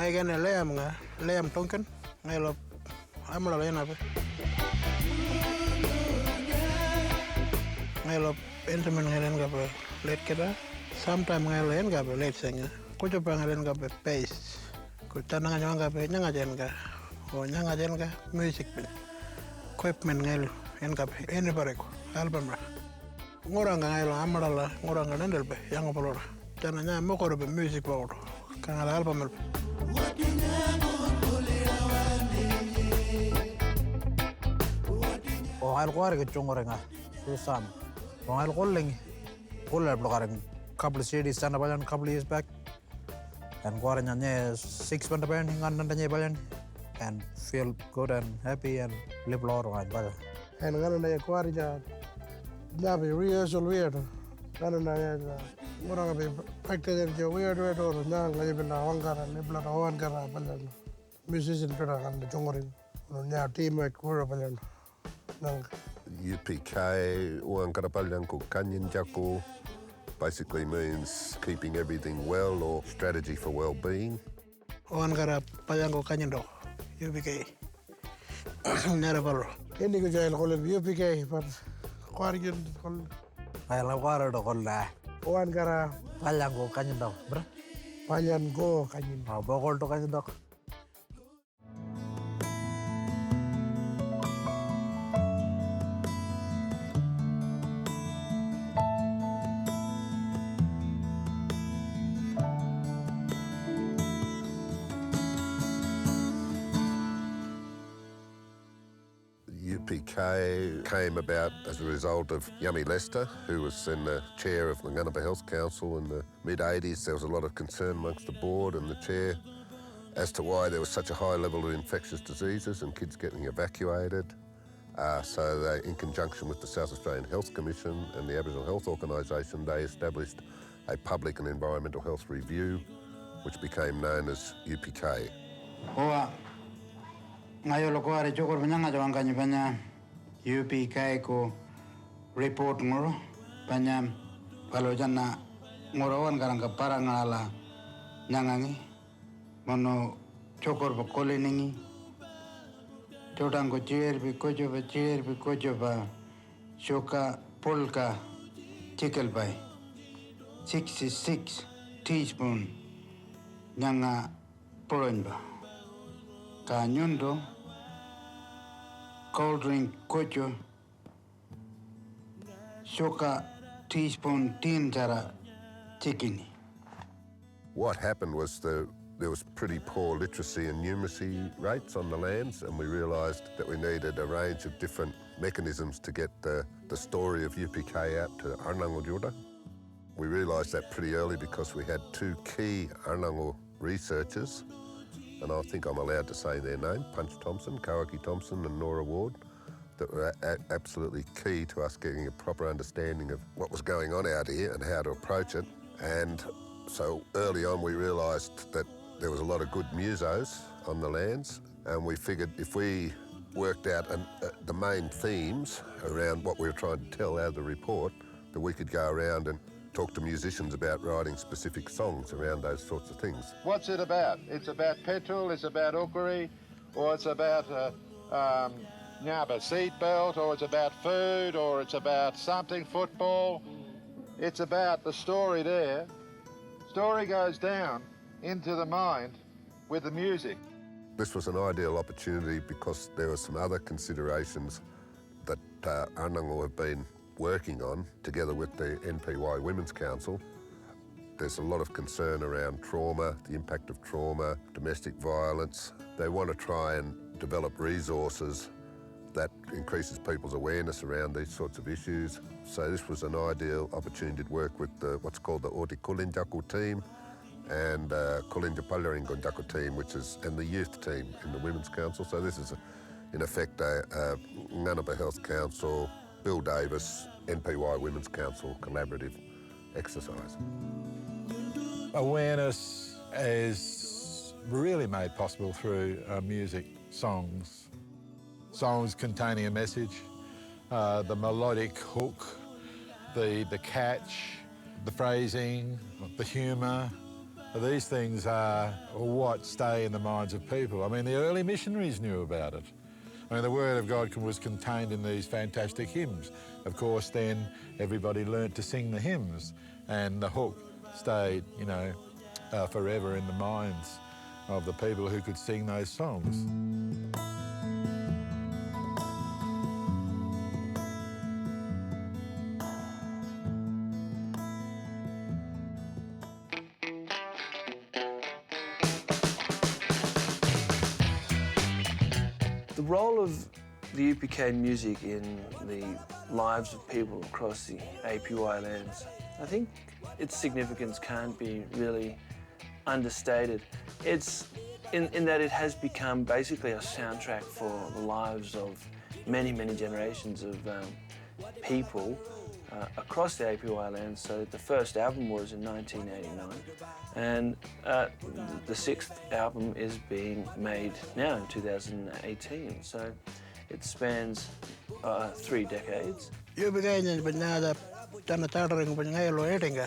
Ngai kan lem tongkan ngai lo amla le na pe. Ngai lo instrument ngai len gape let kita. Sometimes ngai len gape let senga. Ko coba ngai len gape bass. Ko tanang nyang gape nyang ajen ga. O nyang ajen ga music pe. Equipment ngai lo en gape en bareko album ra. Ngorang ngai lo amla la ngorang ngai pe yang opolora. Tana nya mo ko be music pa oto. Kan album pe. Oal kuar ke cungorenga susam. Oal koleng kolar blokareng couple cities sana balan couple years back. And kuarenya nye 6 banda balan ngan nanya balan and feel good and happy and live long right balan. And ngan nanya kuarenya jabe rehearsal weird. Ngan nanya orang abe actor je weird or nang ngai bela wangkara lebla rawan kara balan. Musician pera ngan cungoreng. Nya team at kura balan. UPK, Uangkarapalyanku Kanyanjaku, basically means keeping everything well or strategy for well-being. Uangkarapalyanku Kanyando, UPK. Narapalo. Ini ko jail ko UPK, but kuarigin ko. Ay la kuar do ko la. Uangkarapalyanku Kanyando, bro. Palyanku Kanyando. Bokol to Kanyando. UPK came about as a result of Yummy Lester, who was then the chair of the Ngunapa Health Council in the mid-80s. There was a lot of concern amongst the board and the chair as to why there was such a high level of infectious diseases and kids getting evacuated. So they, in conjunction with the South Australian Health Commission and the Aboriginal Health Organisation, they established a public and environmental health review, which became known as UPK. Ngayon ko ari jokor banya ngajawan kanyi banya UPK ko report ngoro banya kalau jana ngorowan karang kapara ngala nyangangi mono jokor bokole ningi jodang ko chair bi ko ba shoka polka chikel bai 66 teaspoon nyanga polonba kanyundo cold drink kocho shoka teaspoon tin jara chikini. What happened was there was pretty poor literacy and numeracy rates on the lands, and we realised that we needed a range of different mechanisms to get the story of UPK out to Arnangal. We realised that pretty early because we had two key Arnangal researchers, and I think I'm allowed to say their name, Punch Thompson, Kawaki Thompson and Nora Ward, that were absolutely key to us getting a proper understanding of what was going on out here and how to approach it. And so early on we realised that there was a lot of good musos on the lands, and we figured if we worked out the main themes around what we were trying to tell out of the report, that we could go around and talk to musicians about writing specific songs around those sorts of things. What's it about? It's about petrol, it's about ukuri, or it's about a seatbelt, or it's about food, or it's about something, football. It's about the story there. Story goes down into the mind with the music. This was an ideal opportunity because there were some other considerations that Arnangal have been working on together with the NPY Women's Council. There's a lot of concern around trauma, the impact of trauma, domestic violence. They want to try and develop resources that increases people's awareness around these sorts of issues. So this was an ideal opportunity to work with what's called the Oti Kulinjaku team and Kulinja Pallaringonjaku team, and the youth team in the Women's Council. So this is, in effect, a Ngunapa Health Council, Bill Davis, NPY Women's Council collaborative exercise. Awareness is really made possible through music, songs containing a message, the melodic hook, the catch, the phrasing, the humour, These things are what stay in the minds of people. I mean, the early missionaries knew about it. I mean, the Word of God was contained in these fantastic hymns. Of course, then everybody learnt to sing the hymns, and the hook stayed, you know, forever in the minds of the people who could sing those songs. The role of the UPK music in the lives of people across the APY lands, I think its significance can't be really understated. It's in that it has become basically a soundtrack for the lives of many, many generations of people across the APY lands. So the first album was in 1989, and the sixth album is being made now in 2018. So it spans 3 decades. UPK banyada tana tadring banyelo etinga.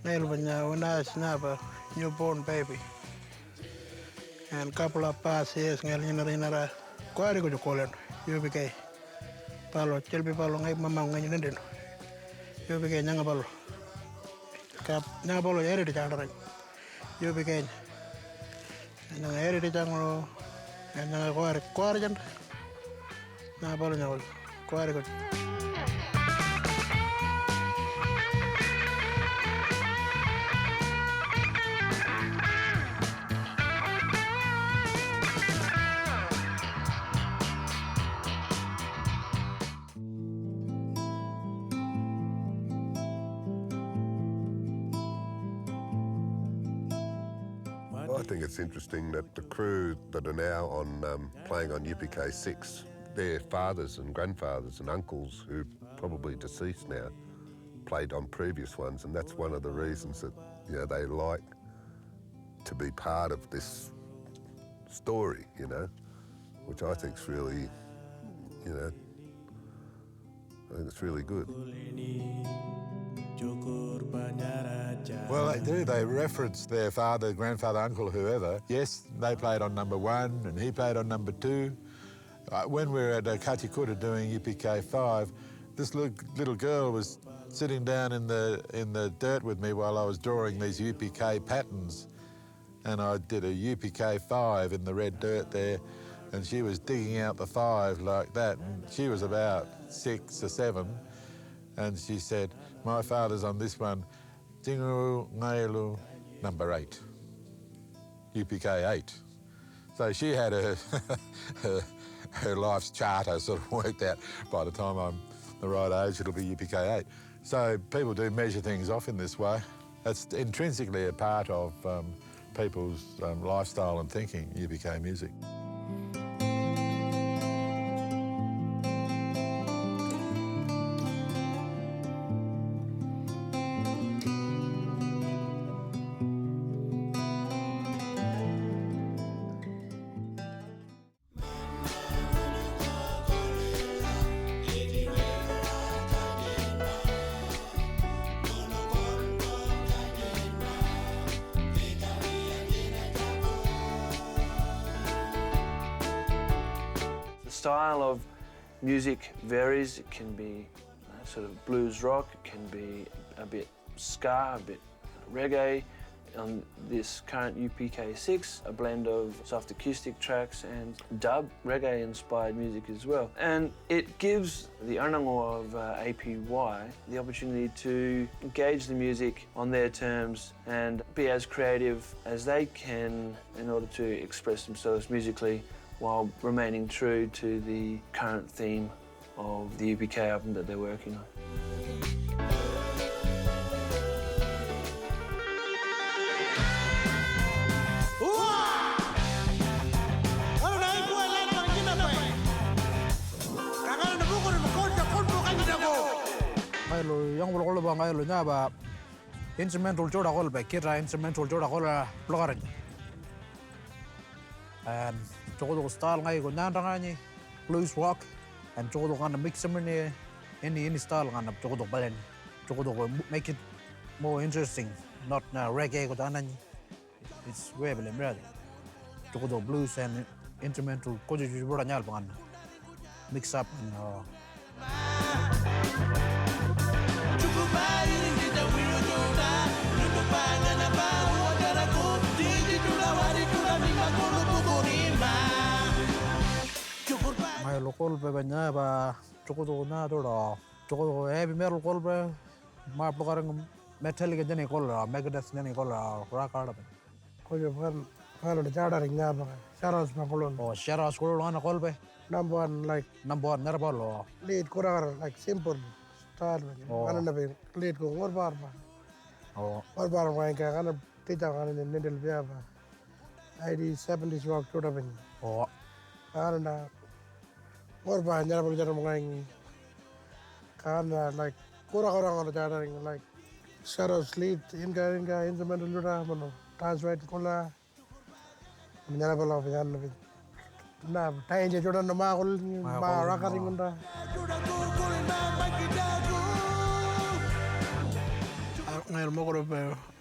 Nail banya una snaba newborn baby. And couple of past years ngalinara kwari ko jokolen UPK. Palo chelbi palo ngai mama ngai nenden. UPK nyanga palo. Kap nyanga palo eri tadring. UPK. Nyanga eri tadanglo. Nyanga kwari jan. Na palo nyawal. Kwari ko. I think it's interesting that the crew that are now on playing on UPK 6, their fathers and grandfathers and uncles who probably deceased now played on previous ones, and that's one of the reasons that, you know, they like to be part of this story, you know, which I think's really, you know, I think it's really good. Well, they do. They reference their father, grandfather, uncle, whoever. Yes, they played on number 1 and he played on number 2. When we were at Kachikuta doing UPK 5, this little girl was sitting down in the dirt with me while I was drawing these UPK patterns. And I did a UPK 5 in the red dirt there, and she was digging out the 5 like that. And she was about 6 or 7. And she said, my father's on this one, Tingu Ngailu, number 8, UPK 8. So she had her life's charter sort of worked out. By the time I'm the right age, it'll be UPK 8. So people do measure things off in this way. That's intrinsically a part of people's lifestyle and thinking, UPK music. The style of music varies. It can be sort of blues rock, it can be a bit ska, a bit reggae. On this current UPK 6, a blend of soft acoustic tracks and dub, reggae-inspired music as well. And it gives the Arnango of APY the opportunity to engage the music on their terms and be as creative as they can in order to express themselves musically while remaining true to the current theme of the UPK album that they're working on. Yang bulu bang ayo nyaba instrumental jodoh kol be kira instrumental jodoh kol blokarin. And jodoh style ngai ko nyanda ngani blues rock and jodoh ngana mix ini style ngana jodoh balen jodoh make it more interesting. not reggae ko tanan. It's way better brother. Choko do blues and instrumental ko ju bora nyal pangan. Mix up and my local banya ba choko do na do choko do heavy metal call ba ma prokarang metallic jane call Megadeth jane call rock hard. Ko jo pan de chada ring na ba sharos ma kolon Oh sharas ko na call ba number one like number 1 never ball lead kurang like simple start mana na be lead ko ngor bar ba oh bar ma ka kana tita kana nendel bia ba ID 70s rock to ben oh kana na ngor ba nyara ba jara ngai kana like kurang chada ring like sharos lead inga instrumental luda mano dance right kola nyara ba la ba na tayo je jodan na makul ma rakaring unda ngayon mo ko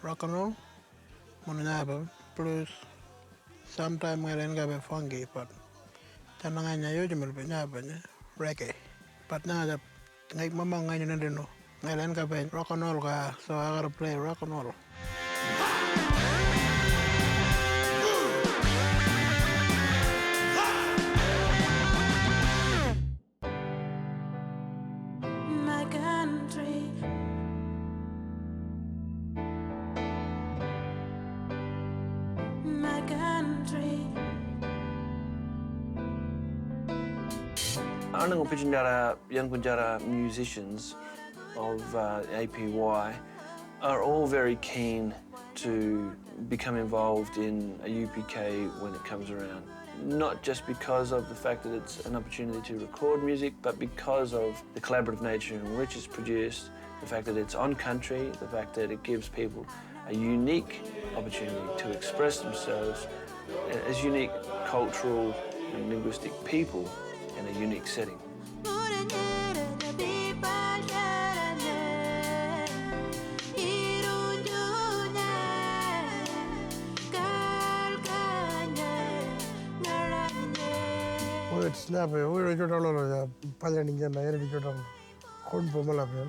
rock and roll mo na ba plus sometime ngayon ga be funky but tanang nya yo jumel be nya ba reggae but na ga ngay mama ngayon na din no ngayon ga be rock and roll ka so I gotta play rock and roll. Anang Pijinjara, young Punjara musicians of APY are all very keen to become involved in a UPK when it comes around. Not just because of the fact that it's an opportunity to record music, but because of the collaborative nature in which it's produced, the fact that it's on country, the fact that it gives people a unique opportunity to express themselves as unique cultural and linguistic people in a unique setting. It's not a very good dollar, Palaning and I already got on Corn for Malapian,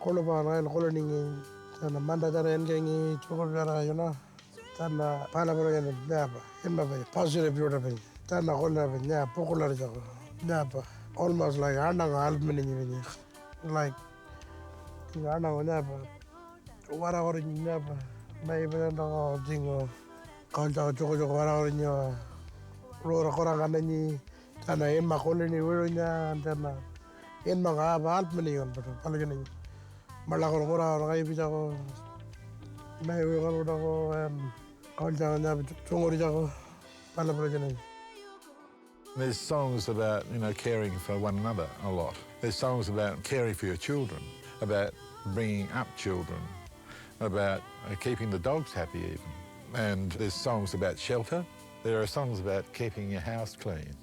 Coloban and Coloning and Amanda and Gangy, Chocolate, you know, Tana Palabra and Napa, Himba, positive beautiful, Tana Hola, Popular Napa, almost like Anna Almany, like Anna Napa, whatever in Napa, maybe no jingle, Conta Choco, whatever in your Rora Korangani. Tana in ma koloni wirunya tana in ma ga ba almani on but palagani malakor gora gai bijago mai wi garo dago konja na chungori jago palabrajani. There's songs about, caring for one another a lot. There's songs about caring for your children, about bringing up children, about keeping the dogs happy even. And there's songs about shelter. There are songs about keeping your house clean,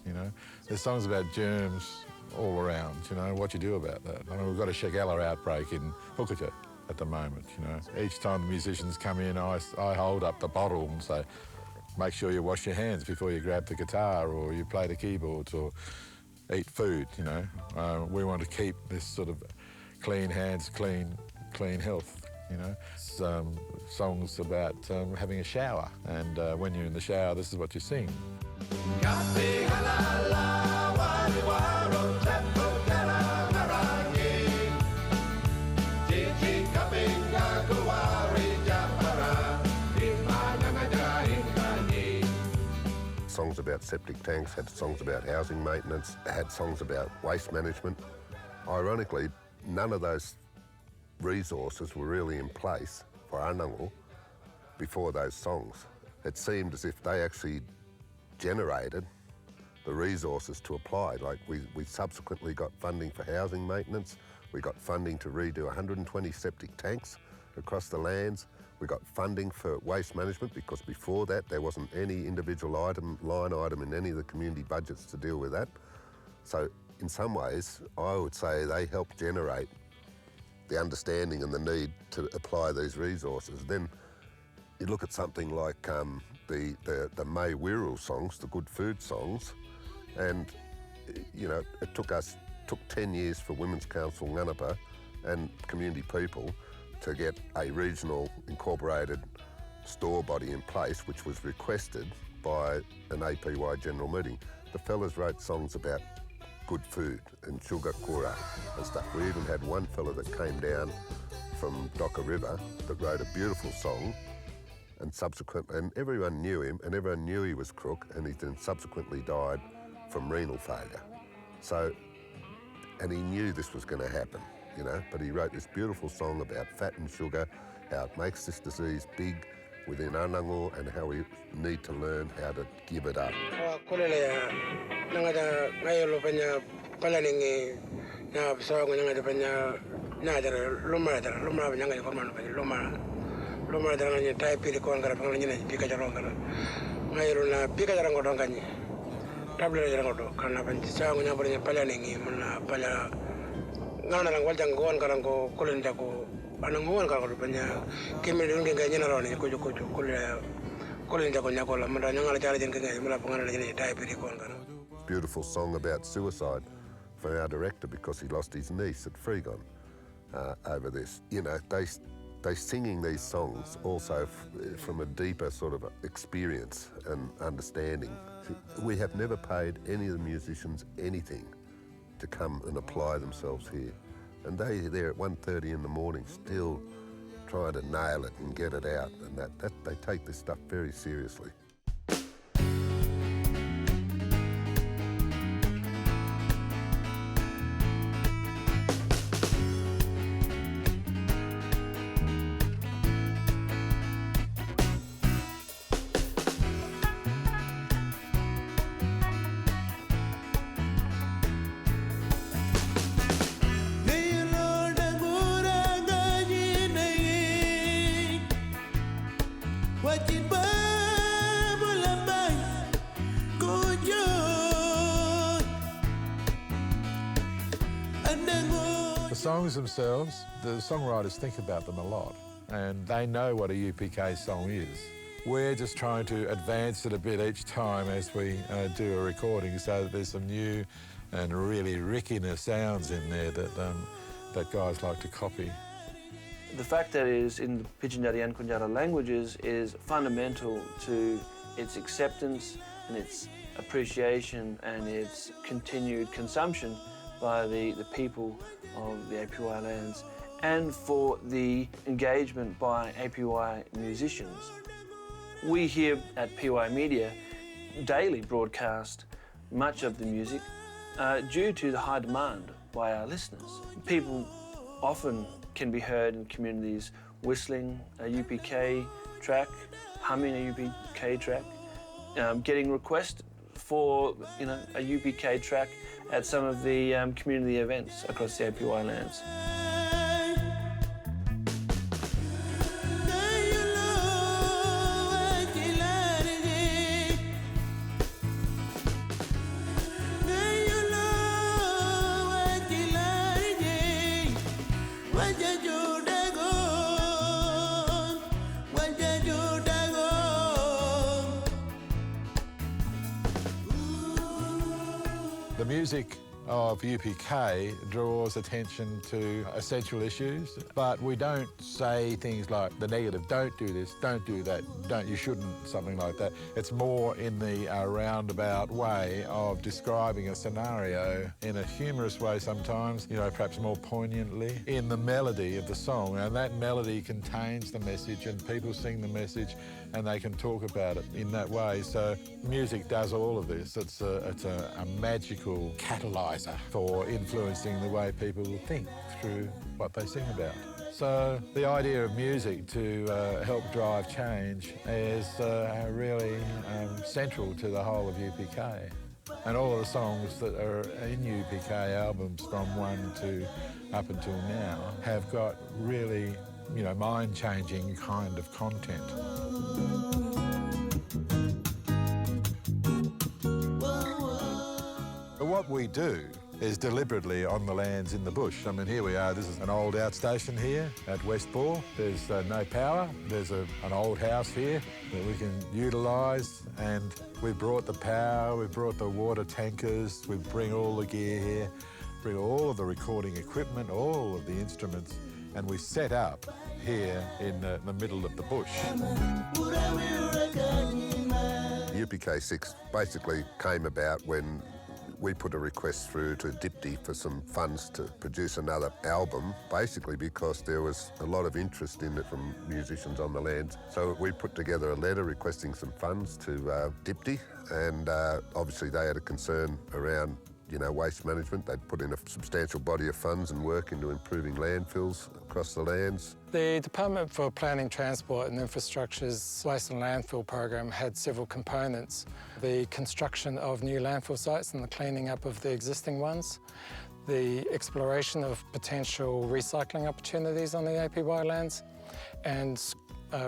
There's songs about germs all around, what you do about that. I mean, we've got a Shigella outbreak in Pukekohe at the moment, Each time the musicians come in, I hold up the bottle and say, make sure you wash your hands before you grab the guitar or you play the keyboards or eat food, We want to keep this sort of clean hands, clean health. Songs about having a shower, and when you're in the shower, this is what you sing. Songs about septic tanks, had songs about housing maintenance, had songs about waste management. Ironically, none of those resources were really in place for Anangu before those songs. It seemed as if they actually generated the resources to apply. Like we subsequently got funding for housing maintenance, we got funding to redo 120 septic tanks across the lands, we got funding for waste management because before that there wasn't any individual line item in any of the community budgets to deal with that. So in some ways I would say they helped generate the understanding and the need to apply these resources. Then you look at something like the May Wirral songs, the good food songs, and you know, it took 10 years for Women's Council Ngunapa and community people to get a regional incorporated store body in place, which was requested by an APY general meeting. The fellas wrote songs about good food and sugar kura and stuff. We even had one fella that came down from Docker River that wrote a beautiful song, and everyone knew him, and everyone knew he was crook, and he then subsequently died from renal failure. So, and he knew this was going to happen, you know, but he wrote this beautiful song about fat and sugar, how it makes this disease big within Anangu, and how we need to learn how to give it up. Beautiful song about suicide from our director because he lost his niece at Fregon over this. You know, they singing these songs also from a deeper sort of experience and understanding. We have never paid any of the musicians anything to come and apply themselves here. And they're there at 1:30 in the morning still trying to nail it and get it out, and that they take this stuff very seriously. The songs themselves, the songwriters think about them a lot, and they know what a UPK song is. We're just trying to advance it a bit each time as we do a recording, so that there's some new and really rickiness sounds in there that guys like to copy. The fact that it is in the Pidgin and Kunyara languages is fundamental to its acceptance and its appreciation and its continued consumption by the people of the APY lands, and for the engagement by APY musicians. We here at PY Media daily broadcast much of the music due to the high demand by our listeners. People often can be heard in communities whistling a UPK track, humming a UPK track, getting requests for a UPK track at some of the community events across the APY lands. The music of UPK draws attention to essential issues, but we don't say things like the negative, don't do this, don't do that, you shouldn't, something like that. It's more in the roundabout way of describing a scenario in a humorous way sometimes, perhaps more poignantly, in the melody of the song. And that melody contains the message, and people sing the message and they can talk about it in that way. So music does all of this. It's a magical catalyser for influencing the way people think through what they sing about. So the idea of music to help drive change is really central to the whole of UPK. And all of the songs that are in UPK albums from 1 to up until now have got really, mind-changing kind of content. But what we do is deliberately on the lands in the bush. I mean, here we are, this is an old outstation here at West Ball. There's no power. There's an old house here that we can utilise, and we brought the power, we brought the water tankers, we bring all the gear here, bring all of the recording equipment, all of the instruments, and we set up here in the middle of the bush. UPK 6 basically came about when we put a request through to Dipty for some funds to produce another album, basically because there was a lot of interest in it from musicians on the land. So we put together a letter requesting some funds to Dipty, and obviously they had a concern around waste management. They'd put in a substantial body of funds and work into improving landfills across the lands. The Department for Planning, Transport and Infrastructure's Waste and Landfill program had several components. The construction of new landfill sites and the cleaning up of the existing ones, the exploration of potential recycling opportunities on the APY lands, and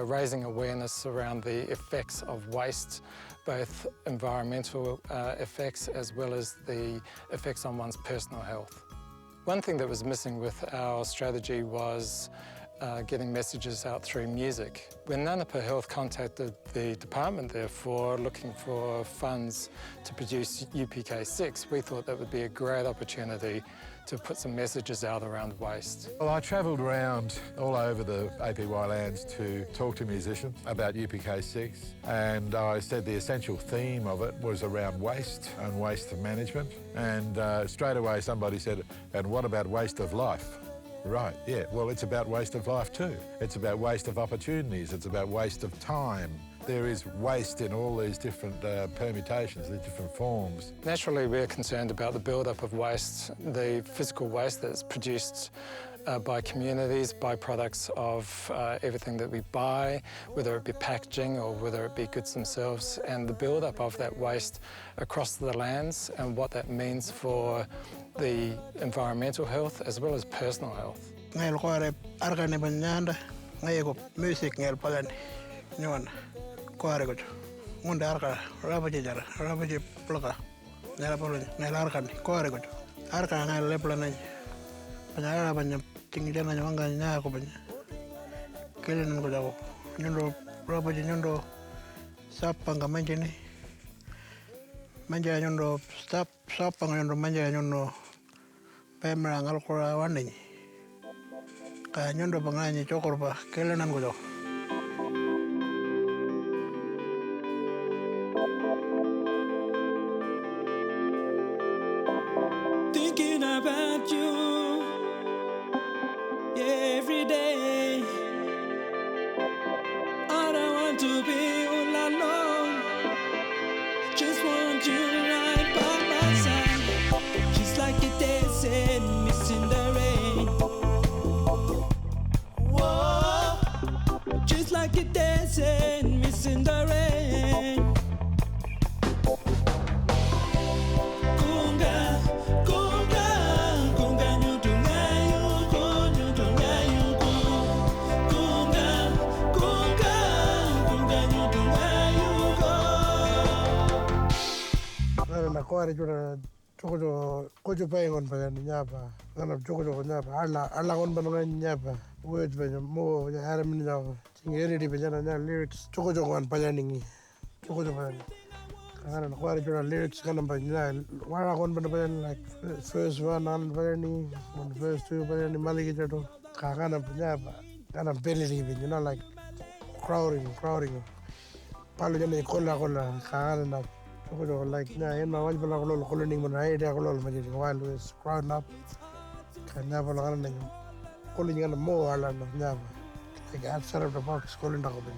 raising awareness around the effects of waste, both environmental effects as well as the effects on one's personal health. One thing that was missing with our strategy was getting messages out through music. When Nanapa Health contacted the department, therefore, looking for funds to produce UPK 6, we thought that would be a great opportunity to put some messages out around waste. Well, I travelled around all over the APY lands to talk to musicians about UPK 6, and I said the essential theme of it was around waste and waste management. And straight away somebody said, and what about waste of life? Right, yeah, well, it's about waste of life too. It's about waste of opportunities, it's about waste of time. There is waste in all these different permutations, these different forms. Naturally, we're concerned about the build-up of waste, the physical waste that's produced by communities, by products of everything that we buy, whether it be packaging or whether it be goods themselves, and the build-up of that waste across the lands and what that means for the environmental health as well as personal health. Ngayon ko are arkane banyanda ngayon ko music ngayon palan nyon ko are ko ngunde arka rabaji jara rabaji plaka nela palan nela arkan ko are ko arka ngayon le planan banyara banya tingi jana nyanga nya ko banya kelen ko jago nyondo rabaji nyondo sapanga manjini manja nyondo sapanga nyondo manja nyondo pemra ngal ko wanding ka nyondo bangani chokorba kelenan ko jago. Thinking about you every day. I don't want to be all alone. Just want you right by my side. Just like a dancing, missing the rain. Whoa, just like a dancing, missing the rain. Kuare jura chokojo kojo paingon pa nyapa ngana chokojo nyapa alla gon banonga nyapa words ba mo ya aramin jaw ngeri di bejana nya lyrics chokojo gon pajaningi chokojo pa ngana kuare jura lyrics kana ba nya wara gon ban like first one on pajani on first two pajani maligi jato kana nyapa kana belly like crowding palu jana kolla kana like na waj bala ko coloning mon ay da ko ma jeni while was crowd up kanya bala kan nang ko li ngana mo ala na nya like outside of the box ko linda ko ben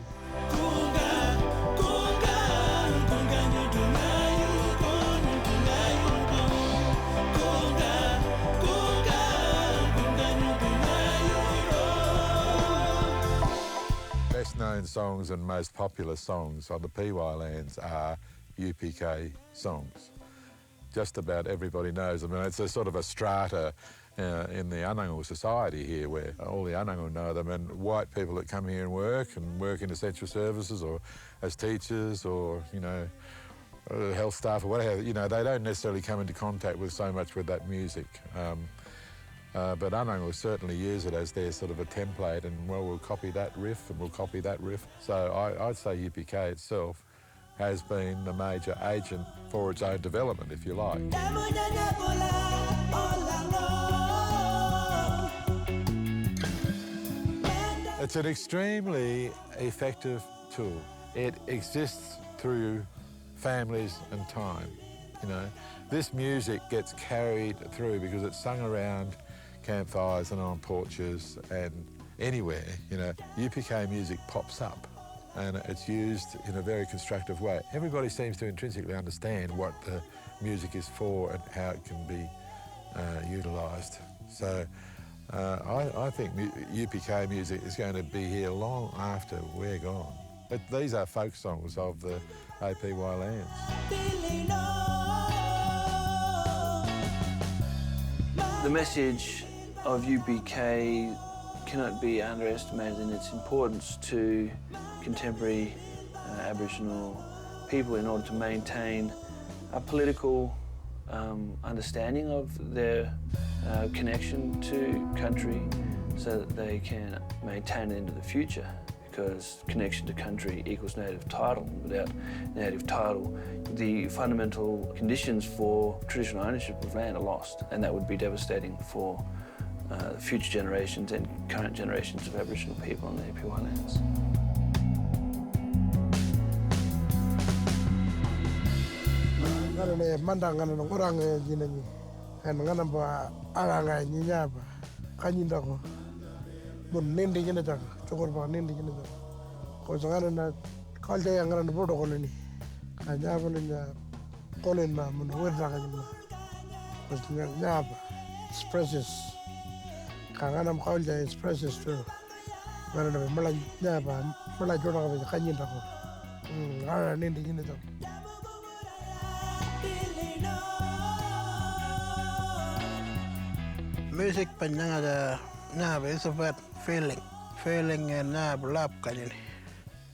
Best known songs and most popular songs on the PY lands are UPK songs. Just about everybody knows them. I mean, it's a sort of a strata in the Anangu society here where all the Anangu know them, and white people that come here and work in essential services or as teachers or, health staff or whatever, you know, they don't necessarily come into contact with so much with that music. But Anang will certainly use it as their sort of a template, and well, we'll copy that riff and we'll copy that riff. So I'd say UPK itself has been the major agent for its own development, if you like. It's an extremely effective tool. It exists through families and time, you know. This music gets carried through because it's sung around campfires and on porches and anywhere, you know. UPK music pops up and it's used in a very constructive way. Everybody seems to intrinsically understand what the music is for and how it can be utilised. So I think UPK music is going to be here long after we're gone. But these are folk songs of the APY lands. The message of UPK cannot be underestimated in its importance to contemporary Aboriginal people in order to maintain a political understanding of their connection to country so that they can maintain it into the future, because connection to country equals native title. Without native title, the fundamental conditions for traditional ownership of land are lost, and that would be devastating for future generations and current generations of Aboriginal people on the APY lands. It's precious. Kanganam kaulja is precious too. When the Malay Naba, Malay Jordan with Kanyinako. I need the unit. Music Pananga Nab is about feeling and Nab lap Kanyan.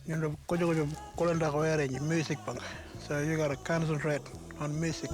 You know, Kojo Kolanda wearing music punk. So you gotta concentrate on music.